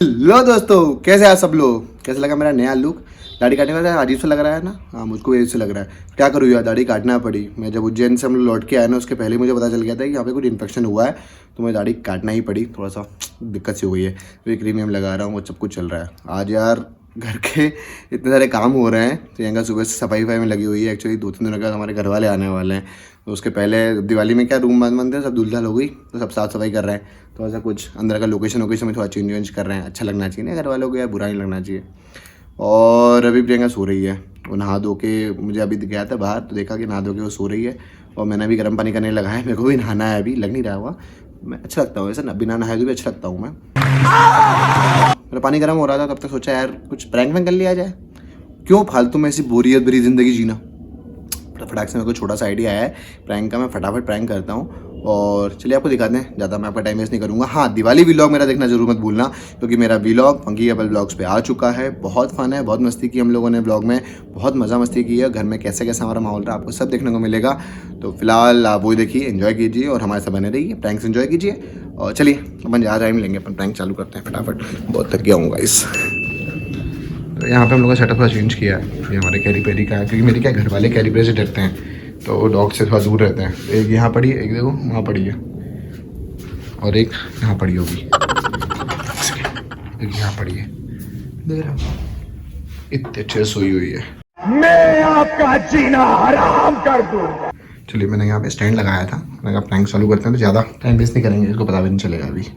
लो दोस्तों, कैसे हैं सब लोग? कैसे लगा मेरा नया लुक? दाढ़ी काटने का अजीब सा लग रहा है ना? हाँ, मुझको अजीब सा लग रहा है। क्या करूँ यार, दाढ़ी काटना पड़ी। मैं जब उज्जैन से हम लोग लौट के आए ना, उसके पहले ही मुझे पता चल गया था कि यहाँ पे कुछ इन्फेक्शन हुआ है, तो मुझे दाढ़ी काटना ही पड़ी। थोड़ा सा दिक्कत सी हो गई है, तो ये क्रीम लगा रहा हूँ, वो सब कुछ चल रहा है। आज यार घर के इतने सारे काम हो रहे हैं, तो यहाँ सुबह से सफाई वफाई में लगी हुई है। एक्चुअली 2-3 दिनों के बाद हमारे घर वाले आने वाले हैं, तो उसके पहले दिवाली में क्या रूम बंद बंद थे, सब धुलधाल हो गई, तो सब साफ़ सफाई कर रहे हैं। तो ऐसा कुछ अंदर का लोकेशन में थोड़ा चेंज वेंज कर रहे हैं। अच्छा लगना चाहिए ना घर वालों को, या बुरा नहीं लगना चाहिए। और अभी प्रियंका सो रही है, वो नहा धो के, मुझे अभी गया था बाहर तो देखा कि नहा धो के वो सो रही है। और मैंने अभी गर्म पानी करने लगा है, मेरे को भी नहाना है, अभी लग नहीं रहा हुआ। मैं अच्छा लगता हूँ वैसे ना, बिना नहाए भी अच्छा लगता हूँ मैं। मेरा पानी गर्म हो रहा था, तब तक सोचा यार कुछ प्रैंक वैंक कर लिया जाए। क्यों फालतू में ऐसी बोरियत भरी ज़िंदगी जीना। फटाक से मेरे को छोटा सा आइडिया आया है प्रैंक का, मैं फटाफट प्रैंक करता हूँ। और चलिए आपको दिखाते हैं, ज़्यादा मैं आपका टाइम वेस्ट नहीं करूँगा। हाँ, दिवाली व्लॉग मेरा देखना जरूर मत भूलना, क्योंकि मेरा व्लॉग फंकी कपल व्लॉग्स पे आ चुका है। बहुत फन है, बहुत मस्ती की हम लोगों ने व्लॉग में, बहुत मज़ा मस्ती की है। घर में कैसे कैसा हमारा माहौल रहा, आपको सब देखने को मिलेगा। तो फिलहाल आप वो देखिए, एंजॉय कीजिए और हमारे साथ बने रहिए, प्रैंक्स एंजॉय कीजिए। और चलिए अपन ज़्यादा टाइम लेंगे, अपन प्रैंक चालू करते हैं फटाफट। बहुत थक गया हूँ गाइस। तो यहाँ पे हम लोगों का सेटअप थोड़ा चेंज किया है। ये हमारे कैरी पेरी का है, क्योंकि मेरे क्या घर वाले कैरी पेरी से डरते हैं, तो डॉग से थोड़ा दूर रहते हैं। एक यहाँ पड़ी है, एक देखो वहाँ पड़ी है, और एक यहाँ पड़ी होगी, एक यहाँ पड़ी है, देख रहा हूँ इतने अच्छे सोई हुई है। मैं आपका जीना हराम कर दूंगा। चलिए, मैंने यहाँ पे स्टैंड लगाया था, मैंने कहा प्रैंक चालू करते हैं, तो ज़्यादा टाइम वेस्ट नहीं करेंगे, इसको पता भी नहीं चलेगा अभी।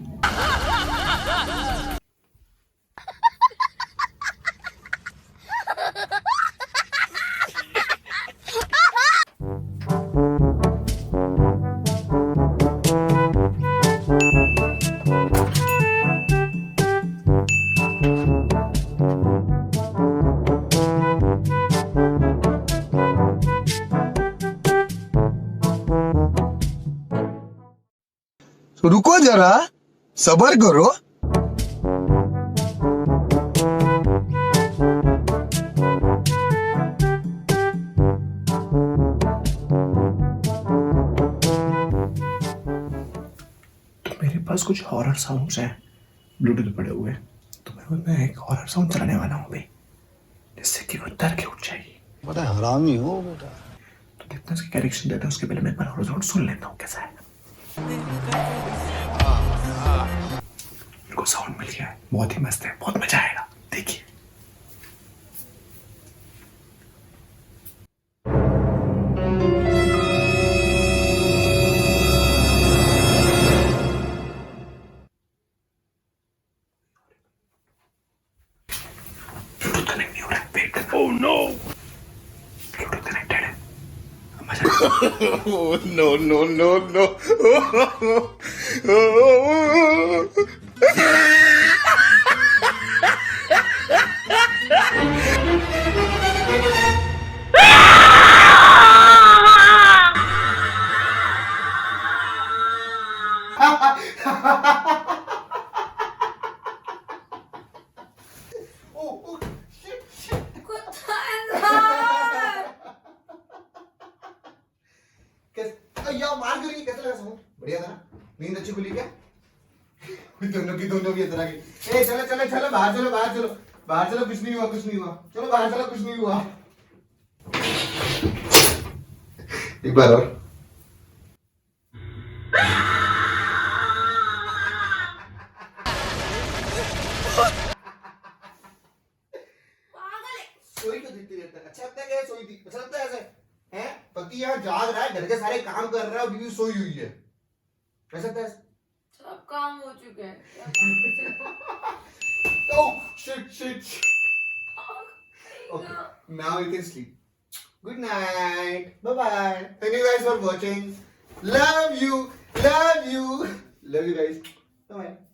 रुको जरा, सबर करो। तो मेरे पास कुछ हॉरर साउंड्स हैं ब्लूटूथ पड़े हुए, तो मैं एक हॉरर साउंड चलाने वाला हूँ भाई, जिससे कि वो डर के उठ जाएगी। बड़ा हरामी हो बेटा। तो देखते हैं उसकी क्या रिएक्शन देता है। उसके पहले मैं एक बार हॉरर साउंड सुन लेता हूँ कैसा है। मेरे को साउंड मिल गया है, बहुत ही मस्त है, बहुत मजा आएगा, देखिए। ब्लूटूथ कनेक्ट नहीं हो रहा है, वेट करना। ओह नो, ब्लूटूथ कनेक्टेड है, मजा नो नो नो नो। यार मार क्यों रही है? कैसा लगा साउंड? बढ़िया था ना? नींद अच्छी खुली क्या? दोनों की इस तरह की। ए चलो चलो चलो बाहर चलो, बाहर चलो, बाहर चलो, कुछ नहीं हुआ, कुछ नहीं हुआ, चलो बाहर चलो, कुछ नहीं हुआ। एक बार और। सोई तो दिखती देर तक अच्छा लगता है क्या? सोई थी अच्छा लगता है ऐसे हैं? पति यहाँ जाग रहा है, घर के सारे काम कर रहा है, और बीवी सोई हुई है, कैसा लगता है? सब काम हो चुके हैं। Oh shit. Okay, now you can sleep. Good night. Bye bye. Thank you guys for watching. Love you guys. Bye bye.